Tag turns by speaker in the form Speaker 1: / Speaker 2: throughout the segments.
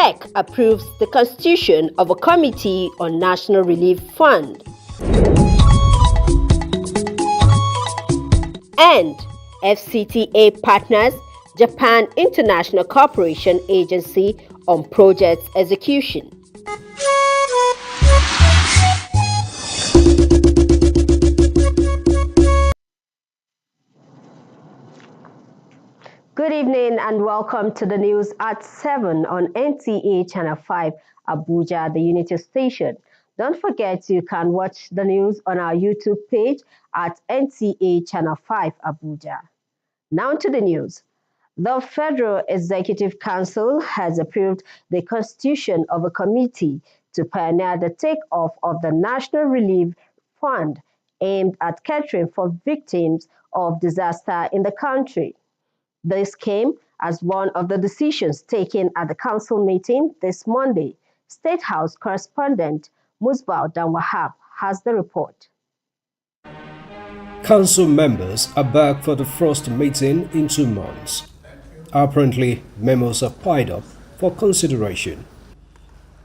Speaker 1: SEC approves the constitution of a Committee on National Relief Fund. And FCTA partners Japan International Cooperation Agency on project execution. Good evening and welcome to the news at 7 on Nta Channel 5, Abuja, the Unity Station. Don't forget you can watch the news on our YouTube page at Nta Channel 5, Abuja. Now to the news. The Federal Executive Council has approved the constitution of a committee to pioneer the takeoff of the National Relief Fund aimed at catering for victims of disaster in the country. This came as one of the decisions taken at the council meeting this Monday. State House correspondent Musbau Danwahab has the report.
Speaker 2: Council members are back for the first meeting in 2 months. Apparently, memos are piled up for consideration.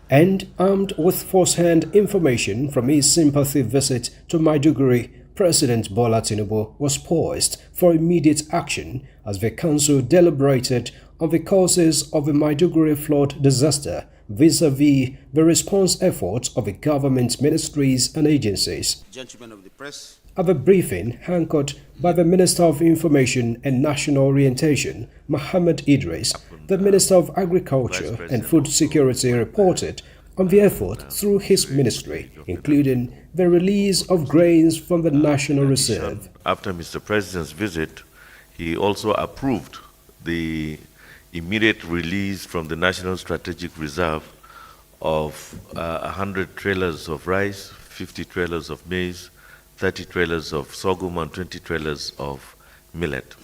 Speaker 2: And armed with first-hand information from his sympathy visit to Maiduguri, President Bola Tinubu was poised for immediate action as the council deliberated on the causes of the Maiduguri flood disaster vis-à-vis the response efforts of the government ministries and agencies.
Speaker 3: Gentlemen of the press.
Speaker 2: At the briefing anchored by the Minister of Information and National Orientation, Mohammed Idris, the Minister of Agriculture and Food Security reported on the effort through his ministry, including the release of grains from the National Reserve.
Speaker 4: After Mr. President's visit, he also approved the immediate release from the National Strategic Reserve of 100 trailers of rice, 50 trailers of maize, 30 trailers of sorghum and 20 trailers of millet.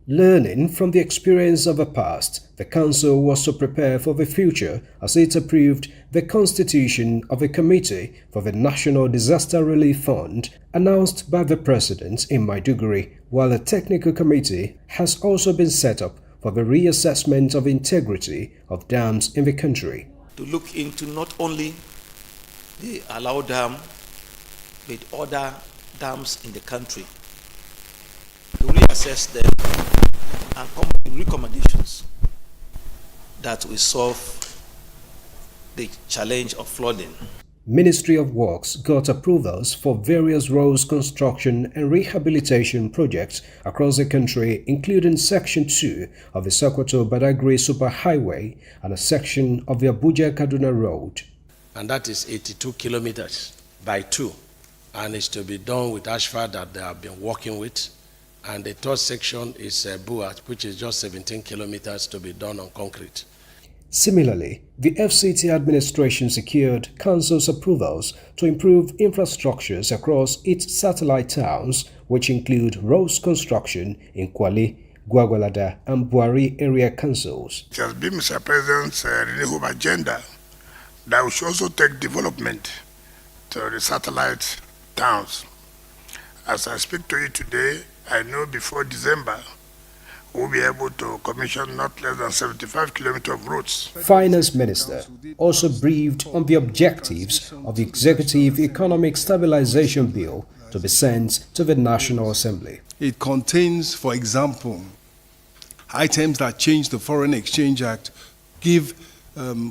Speaker 2: Learning from the experience of the past, the Council was to prepare for the future as it approved the constitution of a Committee for the National Disaster Relief Fund announced by the President in Maiduguri, while a technical committee has also been set up for the reassessment of integrity of dams in the country.
Speaker 3: To look into not only the Alao Dam, but other dams in the country, to reassess them and come with recommendations that will solve the challenge of flooding.
Speaker 2: Ministry of Works got approvals for various roads construction and rehabilitation projects across the country, including Section 2 of the Sokoto-Badagry Superhighway and a section of the Abuja-Kaduna Road.
Speaker 5: And that is 82 kilometers by 2, and it's to be done with asphalt that they have been working with. And the third section is Buat, which is just 17 kilometers to be done on concrete.
Speaker 2: Similarly, the FCT administration secured council's approvals to improve infrastructures across its satellite towns, which include roads construction in Kwali, Gwagwalada, and Buari area councils.
Speaker 6: It has been Mr. President's renewable agenda that we should also take development to the satellite towns. As I speak to you today, I know before December, we'll be able to commission not less than 75 kilometers of roads.
Speaker 2: Finance Minister also briefed on the objectives of the Executive Economic Stabilization Bill to be sent to the National Assembly.
Speaker 7: It contains, for example, items that change the Foreign Exchange Act, give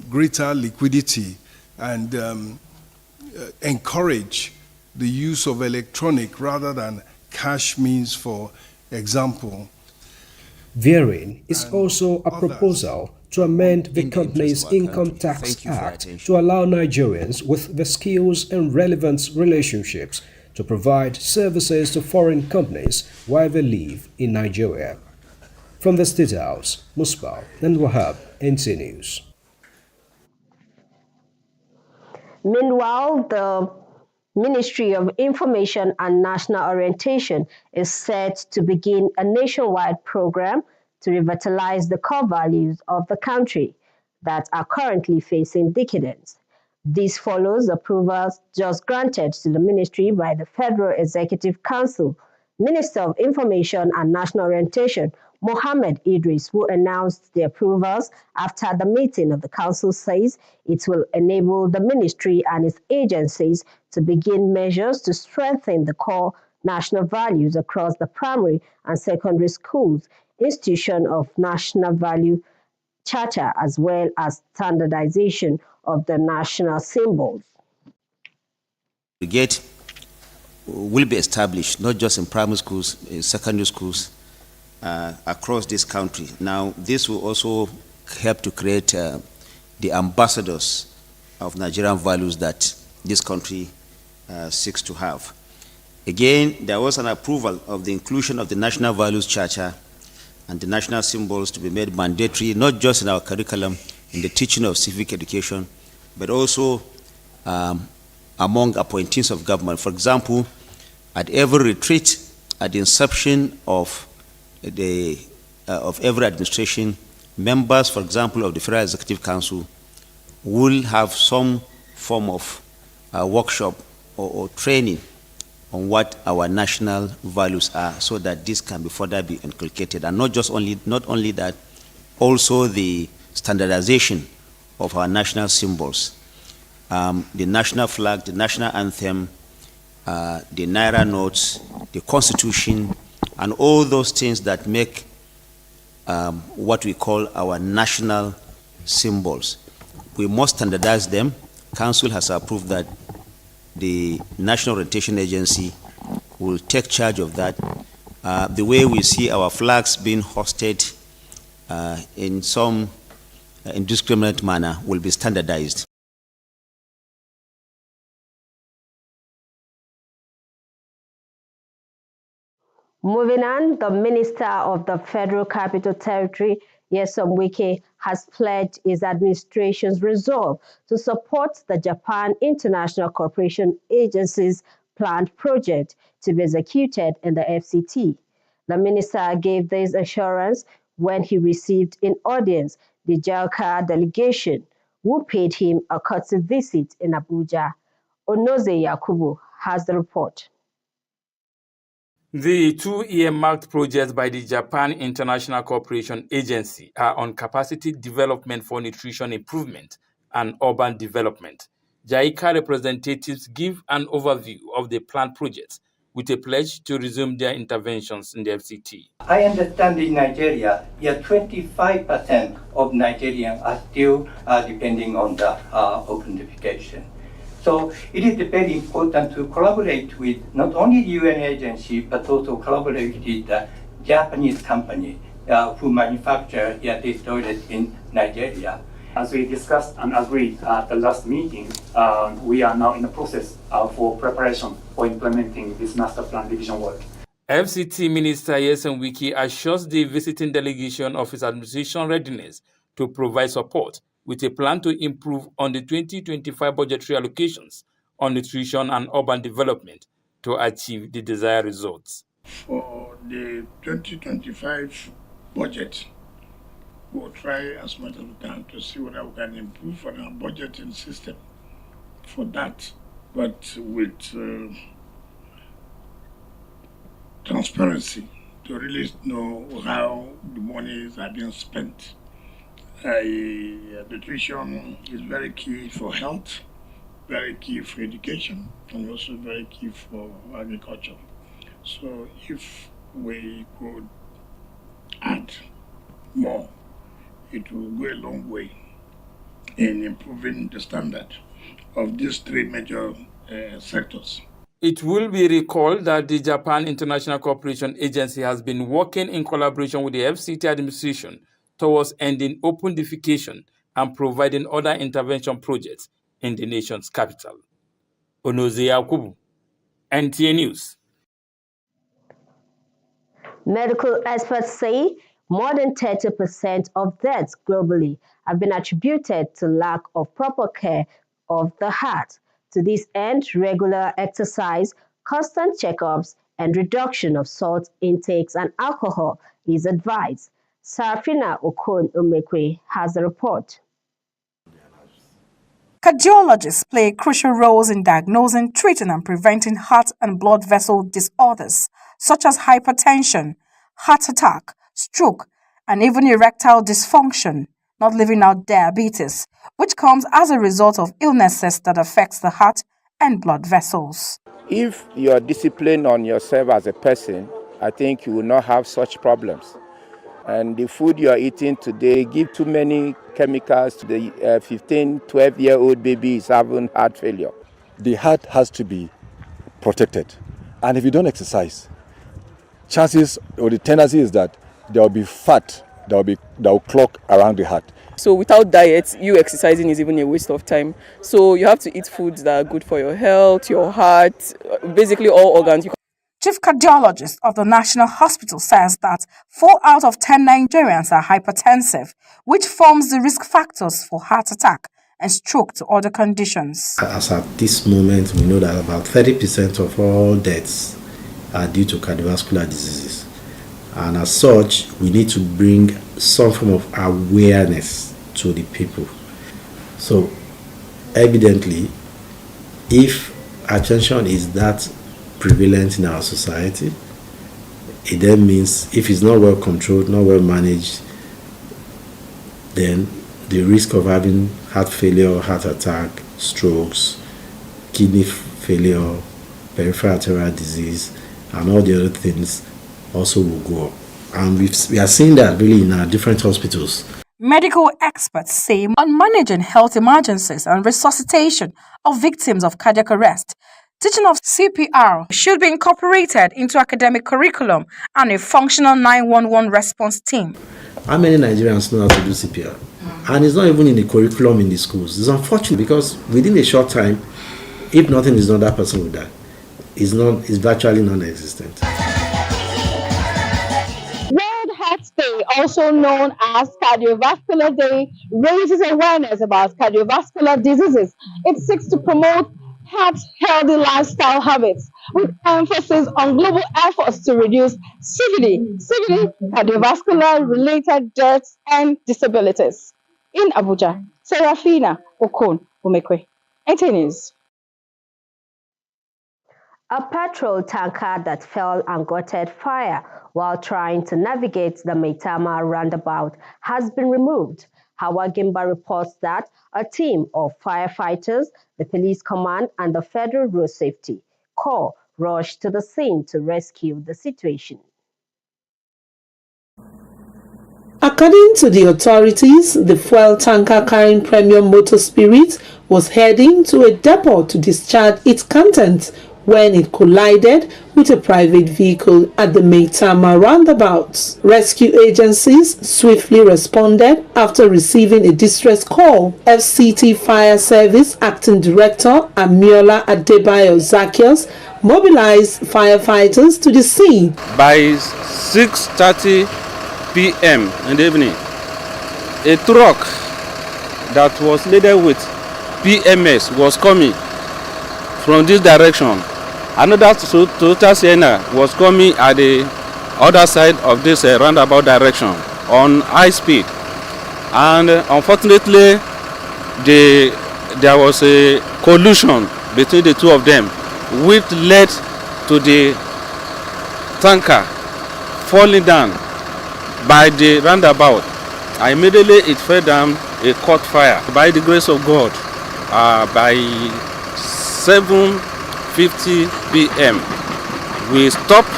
Speaker 7: greater liquidity and encourage the use of electronic rather than cash means, for example.
Speaker 2: Therein is also a proposal to amend the Companies Income Tax Act to allow Nigerians with the skills and relevant relationships to provide services to foreign companies while they live in Nigeria. From the State House, Musbau and Wahab, NT News.
Speaker 1: Meanwhile, the Ministry of Information and National Orientation is set to begin a nationwide program to revitalize the core values of the country that are currently facing decadence. This follows approvals just granted to the ministry by the Federal Executive Council. Minister of Information and National Orientation, Mohammed Idris, who announced the approvals after the meeting of the council, says it will enable the ministry and its agencies to begin measures to strengthen the core national values across the primary and secondary schools, institution of national value charter, as well as standardization of the national symbols.
Speaker 8: Brigade will be established not just in primary schools, in secondary schools across this country. Now, this will also help to create the ambassadors of Nigerian values that this country seeks to have. Again, there was an approval of the inclusion of the National Values Charter and the national symbols to be made mandatory, not just in our curriculum, in the teaching of civic education, but also among appointees of government. For example, at every retreat, at the inception of every administration, members, for example, of the Federal Executive Council will have some form of workshop or training on what our national values are, so that this can be further be inculcated. And not only that, also the standardization of our national symbols. The national flag, the national anthem, the Naira notes, the Constitution, and all those things that make what we call our national symbols. We must standardize them. Council has approved that the National Orientation Agency will take charge of that. The way we see our flags being hosted in some indiscriminate manner will be standardized.
Speaker 1: Moving on, the Minister of the Federal Capital Territory, Nyesom Wike, has pledged his administration's resolve to support the Japan International Cooperation Agency's planned project to be executed in the FCT. The minister gave this assurance when he received in audience the JALCA delegation, who paid him a courtesy visit in Abuja. Onoze Yakubu has the report.
Speaker 9: The two earmarked projects by the Japan International Cooperation Agency are on capacity development for nutrition improvement and urban development. JICA representatives give an overview of the planned projects with a pledge to resume their interventions in the FCT.
Speaker 10: I understand in Nigeria, 25% of Nigerians are still depending on the open. So it is very important to collaborate with not only the UN agency, but also collaborate with the Japanese company who manufacture these toilets in Nigeria.
Speaker 11: As we discussed and agreed at the last meeting, we are now in the process for preparation for implementing this master plan division work.
Speaker 9: FCT Minister Nyesom Wike assures the visiting delegation of his administration readiness to provide support with a plan to improve on the 2025 budgetary allocations on nutrition and urban development to achieve the desired results.
Speaker 6: For the 2025 budget, we'll try as much as we can to see whether we can improve on our budgeting system for that, but with transparency to really know how the monies are being spent. Nutrition is very key for health, very key for education, and also very key for agriculture. So if we could add more, it will go a long way in improving the standard of these three major sectors.
Speaker 9: It will be recalled that the Japan International Cooperation Agency has been working in collaboration with the FCT administration towards ending open defecation and providing other intervention projects in the nation's capital. Onoze Yakubu, NTA News.
Speaker 1: Medical experts say more than 30% of deaths globally have been attributed to lack of proper care of the heart. To this end, regular exercise, constant checkups, and reduction of salt intakes and alcohol is advised. Sarafina Okon-Omekwe has the report.
Speaker 12: Cardiologists play crucial roles in diagnosing, treating, and preventing heart and blood vessel disorders such as hypertension, heart attack, stroke, and even erectile dysfunction, not leaving out diabetes, which comes as a result of illnesses that affects the heart and blood vessels.
Speaker 13: If you are disciplined on yourself as a person, I think you will not have such problems. And the food you are eating today give too many chemicals to the 15, 12-year-old babies having heart failure.
Speaker 14: The heart has to be protected. And if you don't exercise, chances or the tendency is that there will be fat that will clog around the heart.
Speaker 15: So without diet, you exercising is even a waste of time. So you have to eat foods that are good for your health, your heart, basically all organs.
Speaker 12: Chief cardiologist of the National Hospital says that 4 out of 10 Nigerians are hypertensive, which forms the risk factors for heart attack and stroke to other conditions.
Speaker 16: As at this moment, we know that about 30% of all deaths are due to cardiovascular diseases. And as such, we need to bring some form of awareness to the people. So, evidently, if hypertension is that prevalent in our society, it then means if it's not well controlled, not well managed, then the risk of having heart failure, heart attack, strokes, kidney failure, peripheral arterial disease, and all the other things also will go up. And we are seeing that really in our different hospitals.
Speaker 12: Medical experts say on managing health emergencies and resuscitation of victims of cardiac arrest, teaching of CPR should be incorporated into academic curriculum and a functional 911 response team.
Speaker 16: How many Nigerians know how to do CPR? And it's not even in the curriculum in the schools. It's unfortunate because within a short time, if nothing is done, that person will die. It's virtually non-existent.
Speaker 17: World Heart Day, also known as Cardiovascular Day, raises awareness about cardiovascular diseases. It seeks to promote healthy lifestyle habits with emphasis on global efforts to reduce CVD, cardiovascular related deaths and disabilities. In Abuja, Serafina Okon Umekwe, Nta News.
Speaker 1: A petrol tanker that fell and gutted fire while trying to navigate the Maitama roundabout has been removed. Hawa Gimba reports that a team of firefighters, the police command, and the Federal Road Safety Corps rushed to the scene to rescue the situation.
Speaker 18: According to the authorities, the fuel tanker carrying premium motor spirits was heading to a depot to discharge its contents when it collided with a private vehicle at the Maitama roundabout. Rescue agencies swiftly responded after receiving a distress call. FCT Fire Service Acting Director Amiola Adebayo Zakios mobilized firefighters to the scene.
Speaker 19: By 6:30 p.m. in the evening, a truck that was loaded with PMS was coming from this direction. Another Toyota Sienna was coming at the other side of this roundabout direction on high speed, and unfortunately there was a collision between the two of them, which led to the tanker falling down by the roundabout. Immediately it fell down, it caught fire. By the grace of God, by 7:50 p.m. we stopped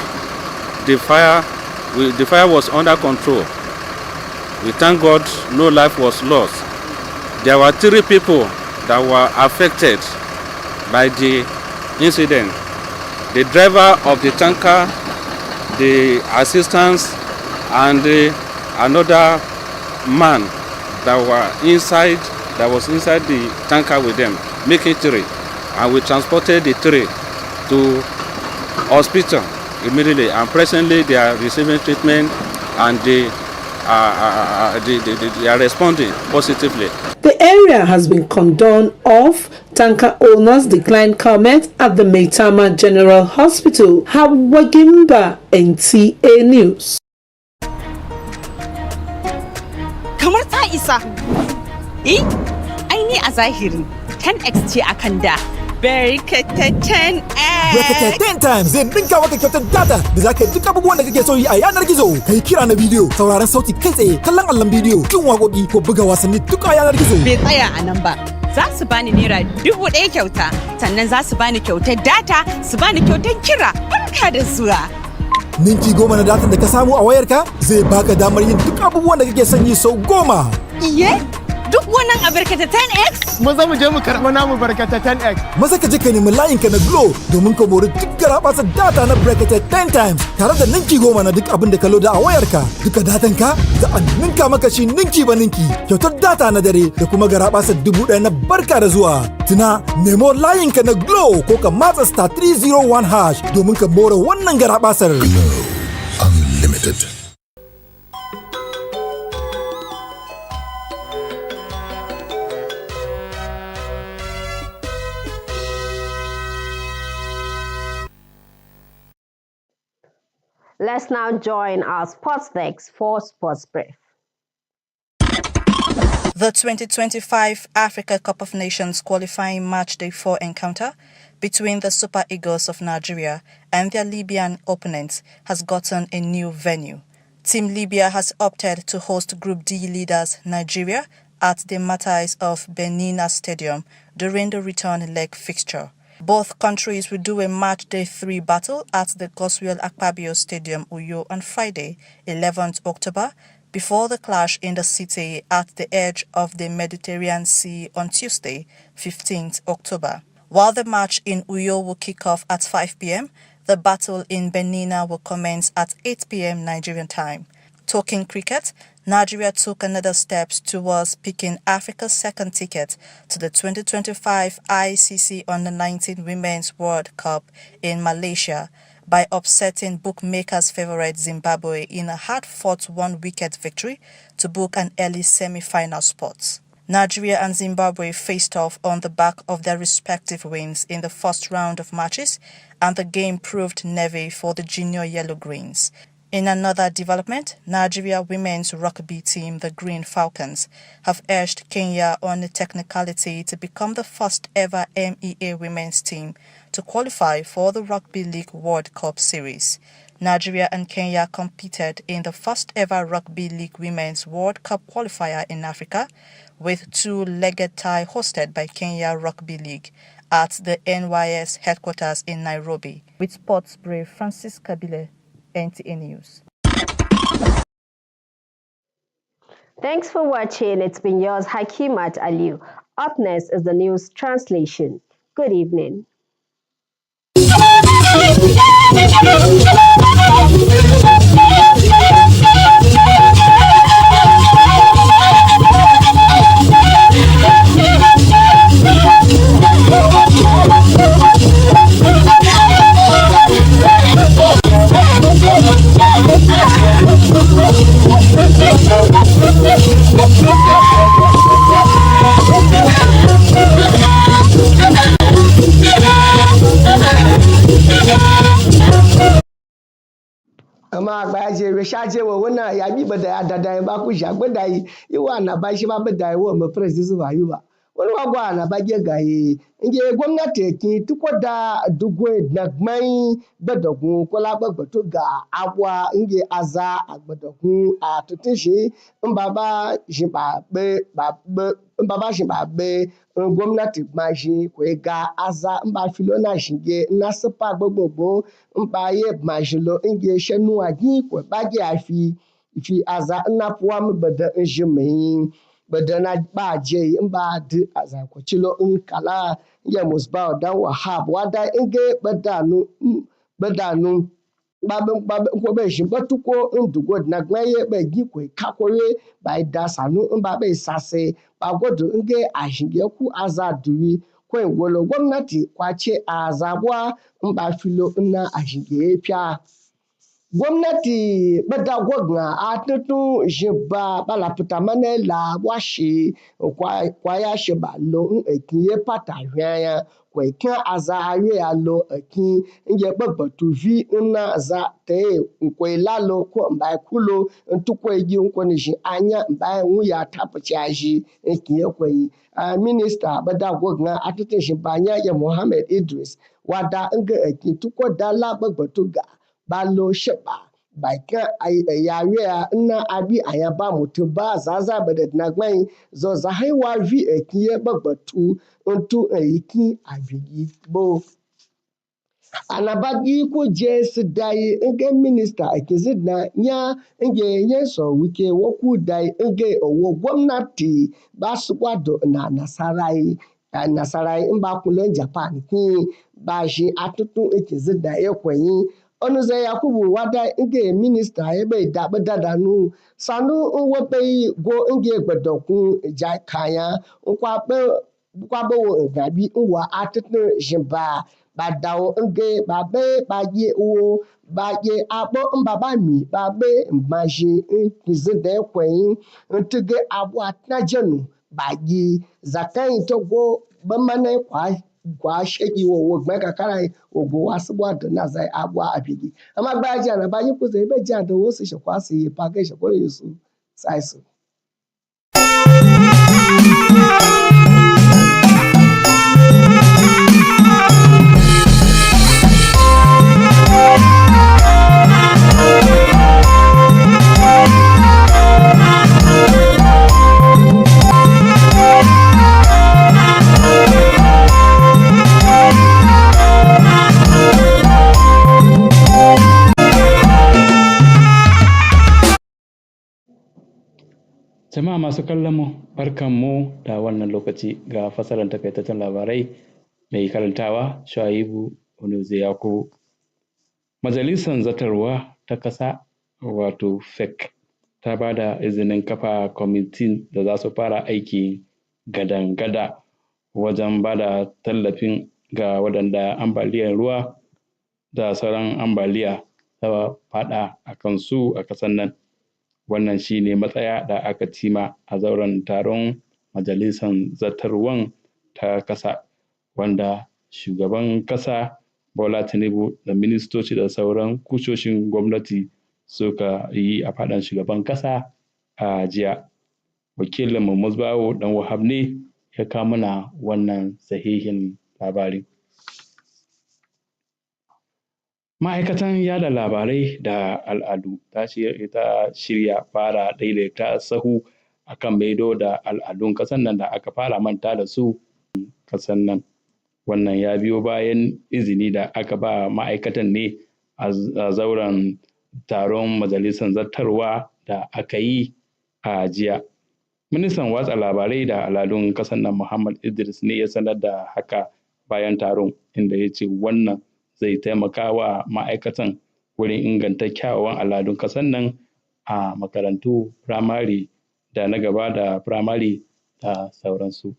Speaker 19: the fire. The fire was under control. We thank God no life was lost. There were 3 people that were affected by the incident. The driver of the tanker, the assistants, and another man that was inside the tanker with them, making 3. And we transported the 3 to hospital immediately, and presently they are receiving treatment and they are responding positively.
Speaker 18: The area has been cordoned off. Tanker owners declined comment at the Maitama General Hospital. Hawa Gimba, NTA News.
Speaker 20: Kamar ta isa. Aini a zahiri 10x ce akan da. Barkataten
Speaker 21: Barkatai 10 times zai ninka maka kyautar data da za ka yi duk abubuwan da kake so yi a yanar gizo. Ka yi kira na bidiyo, sauraron sauti kai tsaye, kallon allon bidiyo, jin waƙoƙi ko buga wasanni duk a yanar gizo.
Speaker 20: bai tsaya a nan ba. Za su bani naira 1000 kyauta, sannan za su bani kyautar data, su bani kyautar kira. Barka da zuwa.
Speaker 21: Ninki 10 na datan da ka samu a wayarka zai baka damar yin duk abubuwan da kake son yi sau 10.
Speaker 20: Iye? Duk wannan a barkataten X?
Speaker 22: Maza mu je mu karɓi namu barkataten X.
Speaker 21: Maza ka je ka nemi layinka na Glo domin ka mori duk garaɓasa data na Barkatai 10 times tare da ninki 10 na duk abin da ka loda a wayarka. Duka datan ka za a ninka maka shi ninki ba ninki. Kyautar data na dare da kuma garaɓasa 1000 na barka da zuwa. Tuna nemo layinka na Glo ko ka matsa star 301 hash domin ka more wannan garaɓasar.
Speaker 23: Glo Unlimited.
Speaker 1: Let's now join our sports desk for Sports Brief.
Speaker 24: The 2025 Africa Cup of Nations qualifying match day 4 encounter between the Super Eagles of Nigeria and their Libyan opponents has gotten a new venue. Team Libya has opted to host Group D leaders Nigeria at the Matais of Benina Stadium during the return leg fixture. Both countries will do a match day 3 battle at the Goswell Akpabio Stadium, Uyo on Friday, 11th October, before the clash in the city at the edge of the Mediterranean Sea on Tuesday, 15th October. While the match in Uyo will kick off at 5 p.m., the battle in Benina will commence at 8 p.m. Nigerian time. Talking cricket, Nigeria took another steps towards picking Africa's second ticket to the 2025 ICC Under-19 Women's World Cup in Malaysia by upsetting bookmakers' favourite Zimbabwe in a hard-fought one-wicket victory to book an early semi-final spot. Nigeria and Zimbabwe faced off on the back of their respective wins in the first round of matches, and the game proved nervy for the junior Yellow Greens. In another development, Nigeria women's rugby team, the Green Falcons, have urged Kenya on a technicality to become the first ever MEA women's team to qualify for the Rugby League World Cup Series. Nigeria and Kenya competed in the first ever Rugby League Women's World Cup qualifier in Africa, with two-legged tie hosted by Kenya Rugby League at the NYS headquarters in Nairobi. With sports brief, Francis Kabile, NTA News.
Speaker 1: Thanks for watching. It's been yours, Hakimat Aliu. Up next is the news translation. Good evening.
Speaker 25: Ama baje we shaje wo wona ya bi bada ya dada ba ku sha gbada yi iwa na ba shi ba bada wo mu president su ba yi ba wani wa gwa na ba ge gaye inge gwamnati ki tuko da dugo na mai bada ku ko la ba to ga abwa inge aza agbada ku a tutishi in baba shi ba be in baba shi ba be gwamnati ma shi ko ga aza in ba filo na shinge na sapa gbogbo in ba ye ma shi lo inge shenu agi ko ba ge afi fi aza na puwa mu bada in shi mai bada na ba je in ba di aza ko chilo in kala ya musba dan wahab wada inge badanu ba ko be shi batuko in dugo na gbaye be gi ko kakore ba da sanu in ba be sase ba godo inge ashinge ku aza duwi ko ngolo gwamnati kwace azabwa in ba filo ina ashinge pya gwamnati bada gwagna a tutu jiba bala putamane la washi kwa ya shiba lo ekinye pata hwaya kwa ikan aza aye ya lo ekin nje babatu vi na za te kwa ilalo ko mba kulo ntukwa ji nkwa ni ji anya mba hu ya tapacha ji ekinye kwa yi minister bada gwagna a tutu jiba nya ya Mohammed Idris wada nga ekin tukwa dala babatu ga balo sheba baika yawe na abi ayaba mutu ba zaza bada na gban zo za haiwa vi ekiye bagbatu untu eyiki abigi bo anabagi ko je sidai nge minister akizidna nya nge yeso wike woku dai nge owo gwamnati ba su kwado na nasarai mba kulen Japan ki ba shi atutu ekizidna ekwenyi onu zai Yakubu wada nge minista ebe dabe dadanu sanu nwepe go nge gbedokun ja kanya nkwa bo gabi nwa atutu jimba badawo nge babe baye o baye abo mbaba mi babe mbaje nkizide kwen ntige abo atnajenu baye zakai togo bamane kwa sheki wo gbe kakara ogo wasibwa da na zai abwa abigi amma gbaji na bayi kuze ibe ji da wo su shekwa su yi page shekwa yesu sai su
Speaker 9: Jama'a masu kallon mu barkanmu da wannan lokaci ga fasaran takaitaccen labarai mai karantawa Shuaibu Onuze Yakubu. Majalisar Zartarwa ta Ƙasa wato FEC ta ba da izinin kafa kwamitin da za su fara aiki gadan-gada wajen ba da tallafin ga waɗanda ambaliyar ruwa da sauran ambaliya ta faɗa a kansu a ƙasar nan. Wannan shi ne matsaya da aka cima a zauren taron Majalisar Zartarwan ta Ƙasa wanda shugaban ƙasa Bola Tinubu da ministoci da sauran kusoshin gwamnati suka yi a faɗan shugaban ƙasa a jiya. Wakilinmu Musbahu Dan Wahab ne ya kawo mana wannan sahihin labarin. Ma'aikatan yada labarai da al'adu ta shirya fara daidaita sahu akan maido da al'adun ƙasar nan da aka fara manta da su ƙasar nan. Wannan ya biyo bayan izini da aka ba ma'aikatan ne a zauren taron majalisar zartarwa da aka yi a jiya. Ministan watsa labarai da al'adun ƙasar nan Muhammad Idris ne ya sanar da haka bayan taron inda ya ce wannan zai taimaka wa ma'aikatan wurin inganta kyawawan al'adun ƙasar nan a makarantu firamare da na gaba da firamare da sauransu.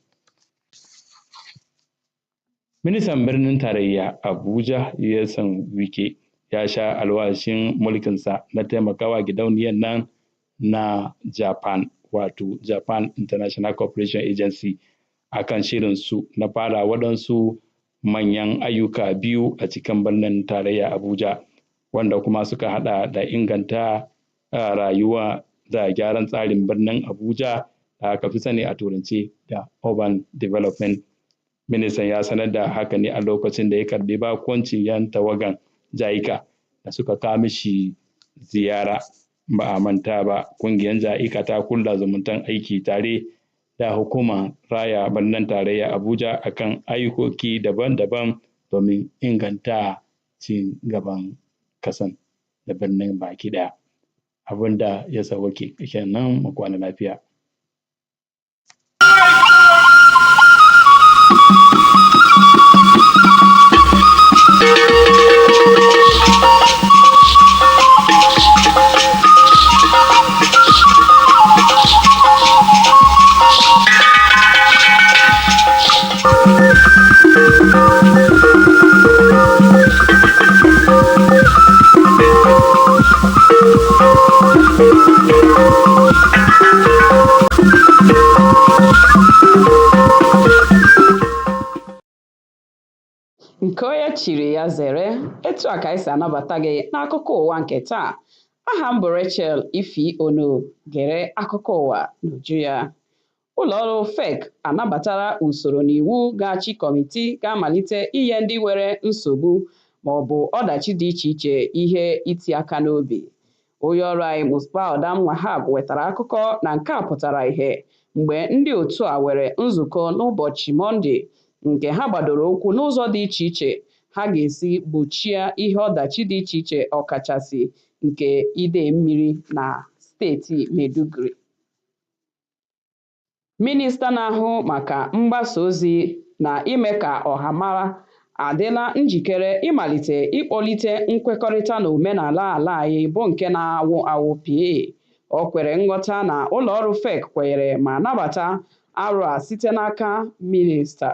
Speaker 9: Ministan birnin tarayya Abuja Nyesom Wike ya sha alwashin mulkinsa na taimakawa gidauniyar nan na Japan wato Japan International Cooperation Agency akan shirinsu na fara waɗansu manyan ayyuka biyu a cikin birnin tarayya Abuja wanda kuma suka hada da inganta rayuwa da gyaran tsarin birnin Abuja da aka fi sani a turance da urban development. Ministan ya sanar da haka ne a lokacin da ya karbi bakuncin yan tawagan JICA da suka kawo mishi ziyara. Ba a manta ba kungiyar JICA ta kulla zumuntan aiki tare da hukumar raya birnin tarayya Abuja akan ayyukoki daban-daban domin inganta ci gaban kasan da birnin baki daya. Abinda ya sauke kenan mu kwana lafiya.
Speaker 2: nke onye chiri ya zere. Etu a ka anyị si anabata gị n'akụkọ ụwa nke taa. Aha m bụ Rachel Ifi Ono. Gere akụkọ ụwa n'uju ya. Ụlọọrụ FEC anabatara usoro n'iwu ga-achị kọmitii ga-amalite inye ndị nwere nsogbu ma ọ bụ ọdachi dị iche iche ihe iti aka n'obi. Onye ọrụ anyị Musbauldam Wahab wetara akụkọ na nke a pụtara ihe mgbe ndị otu a were nzukọ n'ụbọchị Mọnde nke ha gbadoro okwu n'ụzọ dị iche iche ha ga-esi gbochie ihe ọdachi dị iche iche ọkachasị nke ide mmiri na steeti Maiduguri. Minista na-ahụ maka mgbasa ozi na ime ka ọha mara adịla njikere ịmalite ịkpọlite nkwekọrịta na omenala ala anyị bụ nke na-awụ awụ pịa. O kwere nghọta na ụlọọrụ FEC kwenyere ma nabata aro a site n'aka minista.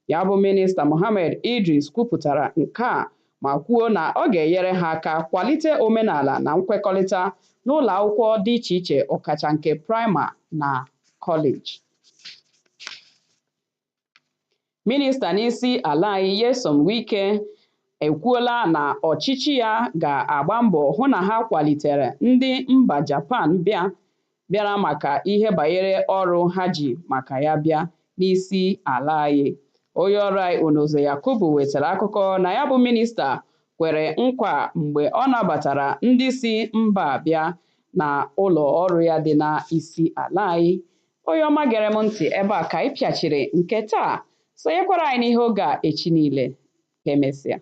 Speaker 2: Ya bụ minista Mohammed Idris kwupụtara nke a ma kwuo na ọ ga-enyere ha aka kwalite omenala na nkwekọrịta n'ụlọ akwụkwọ dị iche iche ọkacha nke praịma na kọleji. Minista n'isi ala anyị Nyesom Wike ekwuola na ọchịchị ya ga-agba mbọ hụ na ha kwalitere ndị mba Japan bịara maka ihe banyere ọrụ ha ji maka ya bịa n'isi ala anyị. Onye ọrụ anyị Onozo Yakubu wetara akụkọ na ya bụ minista kwere nkwa mgbe ọ nabatara ndị si mba bịa na ụlọ ọrụ ya dị n'isi ala anyị. Onye ọma gere m ntị ebe a ka anyị pịachiri nke taa. Sonyekwara anyị n'ihe oge a echi niile. Ka emesịa.